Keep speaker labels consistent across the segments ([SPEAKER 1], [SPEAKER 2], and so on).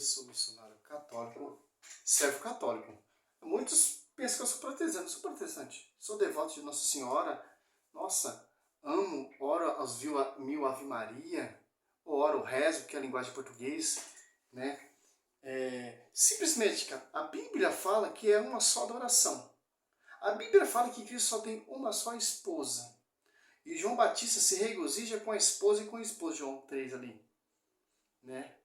[SPEAKER 1] eu sou missionário católico, servo católico. Muitos pensam que eu sou protestante, não sou protestante. Sou devoto de Nossa Senhora. Nossa, amo, oro aos mil Ave Maria, oro, rezo, que é a linguagem português, né? Simplesmente, cara, a Bíblia fala que é uma só adoração. A Bíblia fala que Cristo só tem uma só esposa. E João Batista se regozija com a esposa e com o esposo, João 3 ali, né?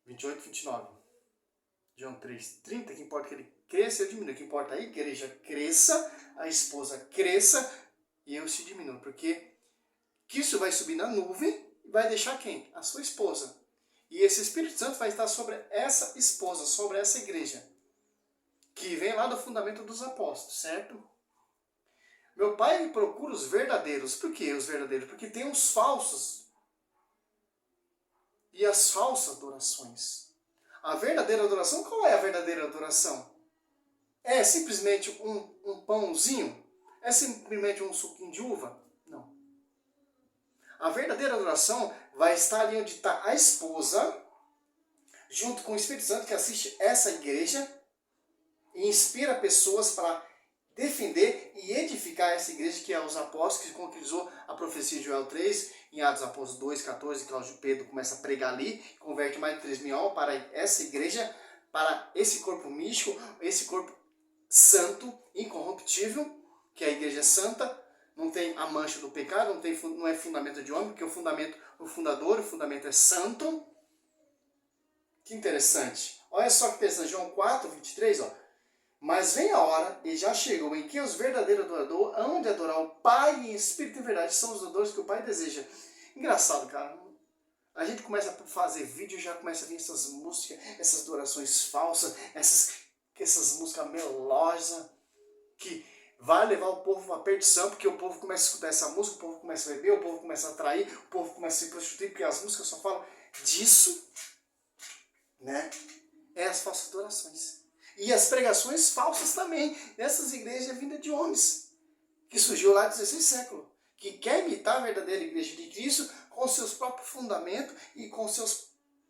[SPEAKER 1] 28, 29. João 3, 30, que importa que ele cresça e eu diminua. Que importa a igreja cresça, a esposa cresça e eu se diminua. Porque Cristo vai subir na nuvem e vai deixar quem? A sua esposa. E esse Espírito Santo vai estar sobre essa esposa, sobre essa igreja. Que vem lá do fundamento dos apóstolos, certo? Meu pai procura os verdadeiros. Por que os verdadeiros? Porque tem os falsos. E as falsas adorações. A verdadeira adoração, qual é a verdadeira adoração? É simplesmente um pãozinho? É simplesmente um suquinho de uva? Não. A verdadeira adoração vai estar ali onde está a esposa, junto com o Espírito Santo que assiste essa igreja e inspira pessoas para defender e edificar essa igreja que é os apóstolos, que concretizou a profecia de Joel 3, em Atos Apóstolos 2, 14, Cláudio Pedro começa a pregar ali, converte mais de 3 mil almas para essa igreja, para esse corpo místico, esse corpo santo, incorruptível, que é a igreja santa, não tem a mancha do pecado, não é fundamento de homem, porque o fundamento é santo. Que interessante. Olha só que interessante, João 4, 23, ó. Mas vem a hora, e já chegou, em que os verdadeiros adoradores hão de adorar o Pai em espírito e verdade. São os adoradores que o Pai deseja. Engraçado, cara. A gente começa a fazer vídeo e já começa a vir essas músicas, essas adorações falsas, essas músicas melosas, que vai levar o povo à perdição, porque o povo começa a escutar essa música, o povo começa a beber, o povo começa a atrair, o povo começa a se prostituir, porque as músicas só falam disso, né? É as falsas adorações. E as pregações falsas também, nessas igrejas vindas de homens, que surgiu lá no 16 século, que quer imitar a verdadeira igreja de Cristo com seus próprios fundamentos e com seus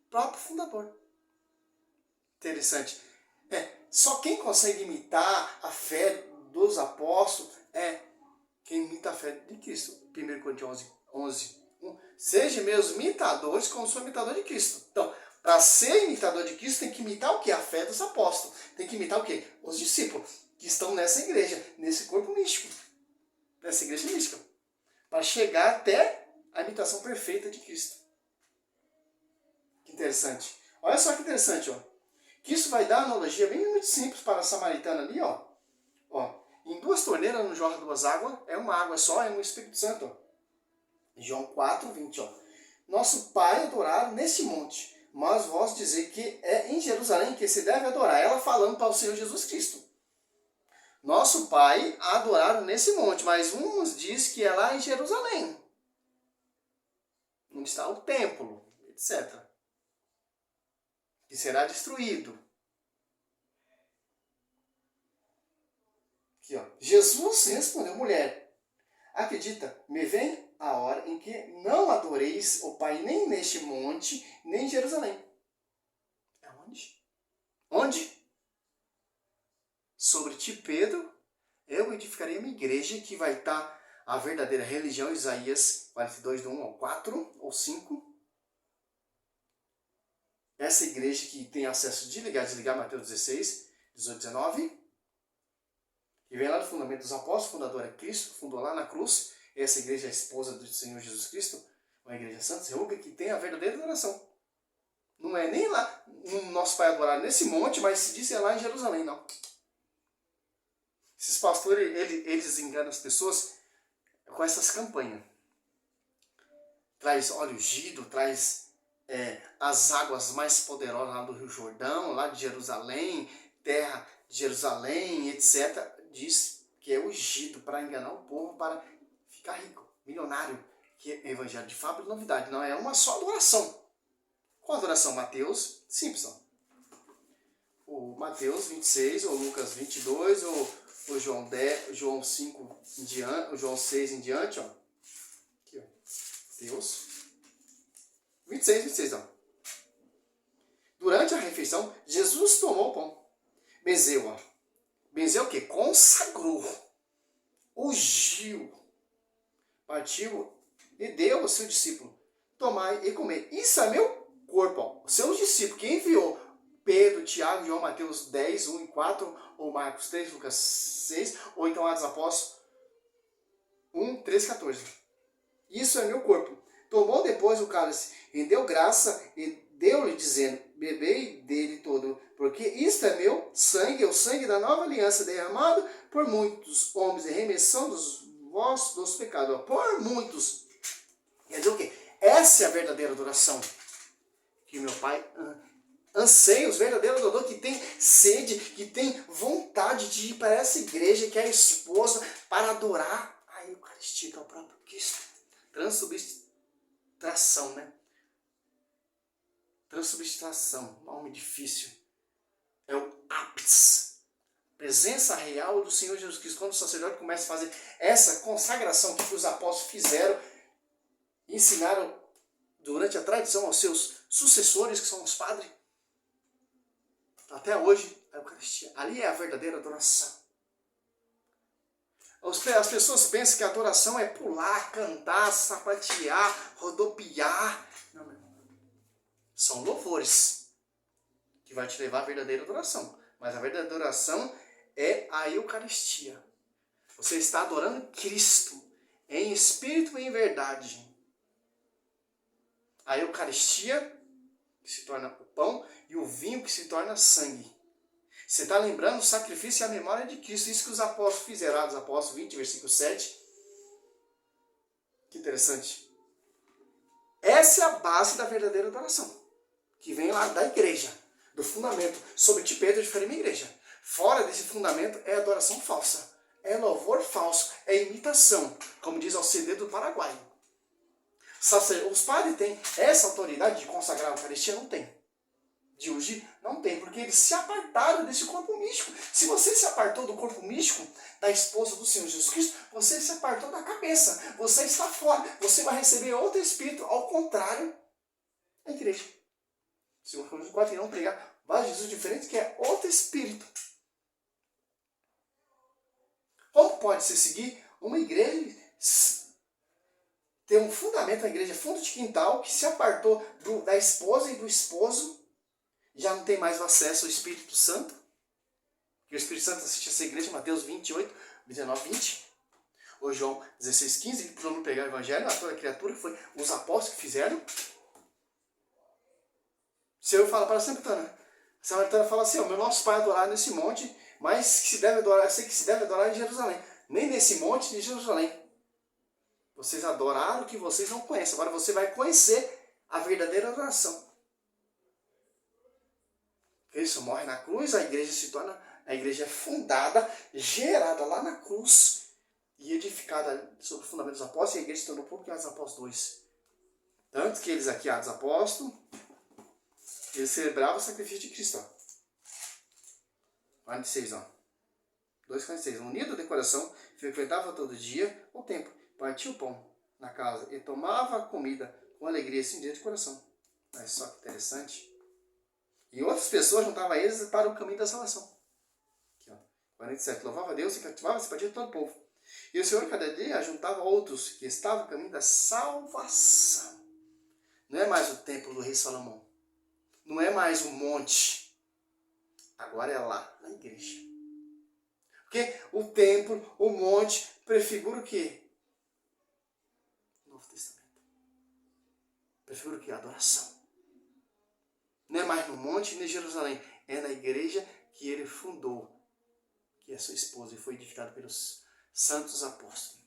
[SPEAKER 1] próprios fundadores. Interessante. Só quem consegue imitar a fé dos apóstolos é quem imita a fé de Cristo. 1 Coríntios 11, 1. Seja meus imitadores como sou imitador de Cristo. Então, para ser imitador de Cristo, tem que imitar o quê? A fé dos apóstolos. Tem que imitar o quê? Os discípulos que estão nessa igreja, nesse corpo místico. Nessa igreja mística. Para chegar até a imitação perfeita de Cristo. Que interessante. Olha só que interessante, ó. Que isso vai dar analogia bem muito simples para a samaritana ali, ó. Em 2 torneiras não jorra 2 águas, é uma água só, é um Espírito Santo. Ó. João 4, 20, ó. Nosso Pai adorar nesse monte, mas vós dizer que é em Jerusalém que se deve adorar. Ela falando para o Senhor Jesus Cristo. Nosso Pai adoraram nesse monte, mas uns diz que é lá em Jerusalém, onde está o templo, etc. Que será destruído. Aqui, ó. Jesus respondeu, mulher, acredita, me vem a hora em que não adoreis o Pai nem neste monte, nem em Jerusalém. É onde? Onde? Sobre ti, Pedro, eu edificarei uma igreja que vai estar a verdadeira religião, Isaías 42, do 1 ao 4 ou 5. Essa igreja que tem acesso de ligar e desligar, Mateus 16, 18, 19. E vem lá do fundamento dos apóstolos, o fundador é Cristo, fundou lá na cruz. Essa igreja é a esposa do Senhor Jesus Cristo, uma igreja santa, Zeruga, que tem a verdadeira adoração. Não é nem lá no nosso Pai adorar nesse monte, mas se diz é lá em Jerusalém, não. Esses pastores, eles enganam as pessoas com essas campanhas. Traz óleo ungido, traz as águas mais poderosas lá do Rio Jordão, lá de Jerusalém, terra de Jerusalém, etc. Diz que é ungido para enganar o povo, para ficar rico, milionário. Que é evangelho de fábula e novidade. Não, é uma só adoração. Qual adoração? Mateus, simples, ó. O Mateus 26, ou Lucas 22, ou o João 5 em diante, o João 6 em diante, ó. Aqui, ó. Deus. 26, ó. fez? Então, Jesus tomou o pão. Benzeu, ó. Benzeu o quê? Consagrou. Ungiu. Partiu e deu ao seu discípulo. Tomai e comer. Isso é meu corpo. Ó. O seu discípulo que enviou Pedro, Tiago, João, Mateus 10, 1 e 4, ou Marcos 3, Lucas 6, ou então Atos Apóstolos 1, 13, 14. Isso é meu corpo. Tomou depois o cálice, rendeu graça e deu-lhe, dizendo, bebei dele todo, porque isto é meu sangue, é o sangue da nova aliança, derramado por muitos homens, em remissão dos pecados. Por muitos. Quer dizer o quê? Essa é a verdadeira adoração que meu Pai anseia, os verdadeiros adoradores que tem sede, que tem vontade de ir para essa igreja, que é a esposa, para adorar a Eucaristia, que é o próprio Cristo. Transubstanciação, né? Transubstanciação, nome difícil. É o ápice. Presença real do Senhor Jesus Cristo. Quando o sacerdote começa a fazer essa consagração que os apóstolos fizeram, ensinaram durante a tradição aos seus sucessores, que são os padres, até hoje, a Eucaristia. Ali é a verdadeira adoração. As pessoas pensam que a adoração é pular, cantar, sapatear, rodopiar. Não, meu irmão. São louvores que vai te levar à verdadeira adoração. Mas a verdadeira adoração é a Eucaristia. Você está adorando Cristo em espírito e em verdade. A Eucaristia, que se torna o pão, e o vinho, que se torna sangue. Você está lembrando o sacrifício e a memória de Cristo. Isso que os apóstolos fizeram, Atos Apóstolos 20, versículo 7. Que interessante. Essa é a base da verdadeira adoração, que vem lá da igreja, do fundamento. Sobre ti, Pedro, edificarei minha igreja. Fora desse fundamento é adoração falsa, é louvor falso, é imitação, como diz ao CD do Paraguai. Os padres têm essa autoridade de consagrar a Eucaristia? Não tem. De hoje não tem, porque eles se apartaram desse corpo místico. Se você se apartou do corpo místico da esposa do Senhor Jesus Cristo, você se apartou da cabeça. Você está fora. Você vai receber outro espírito, ao contrário da igreja. Se o Coríntios 4 não pregar vários Jesus diferentes, que é outro espírito. Como pode se seguir uma igreja, ter um fundamento na igreja, fundo de quintal, que se apartou da esposa e do esposo, já não tem mais o acesso ao Espírito Santo, que o Espírito Santo assiste essa igreja, Mateus 28, 19, 20, ou João 16, 15, ele precisou pregar o evangelho a toda criatura, que foi os apóstolos que fizeram. Se eu falar para a Samaritana, a Samaritana fala assim, o meu nosso pai adorar nesse monte, mas se deve adorar, eu sei que se deve adorar em Jerusalém, nem nesse monte de Jerusalém. Vocês adoraram o que vocês não conhecem, agora você vai conhecer a verdadeira adoração. Cristo morre na cruz, a igreja é fundada, gerada lá na cruz e edificada sobre o fundamento dos apóstolos, e a igreja se tornou pública em Atos Apóstolos 2. Tanto que eles aqui, Atos Apóstolos, eles celebravam o sacrifício de Cristo. 46, ó. 2,46. Unido de coração, frequentava todo dia o templo, partia o pão na casa e tomava a comida com alegria, assim, de coração. Mas só que interessante. E outras pessoas juntavam a eles para o caminho da salvação. Aqui, ó. 47. Louvava a Deus e cativava a simpatia de todo o povo. E o Senhor, cada dia, juntava outros que estavam no caminho da salvação. Não é mais o templo do rei Salomão. Não é mais o monte. Agora é lá, na igreja. Porque o templo, o monte, prefigura o quê? O Novo Testamento. Prefigura o quê? A adoração. Não é mais no monte nem em Jerusalém. É na igreja que ele fundou, que é sua esposa, e foi edificada pelos santos apóstolos.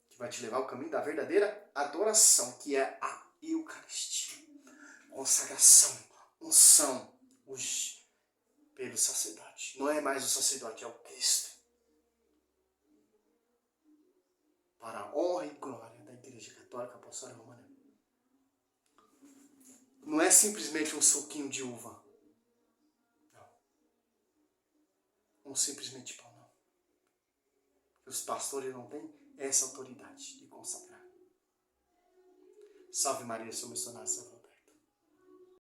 [SPEAKER 1] Que vai te levar ao caminho da verdadeira adoração, que é a Eucaristia. Consagração, unção, pelo sacerdote. Não é mais o sacerdote, é o Cristo. Para a honra e glória da Igreja Católica Apostólica Romana. Não é simplesmente um suquinho de uva. Não. Um simplesmente pão, não. Os pastores não têm essa autoridade de consagrar. Salve Maria, sou missionário, salve.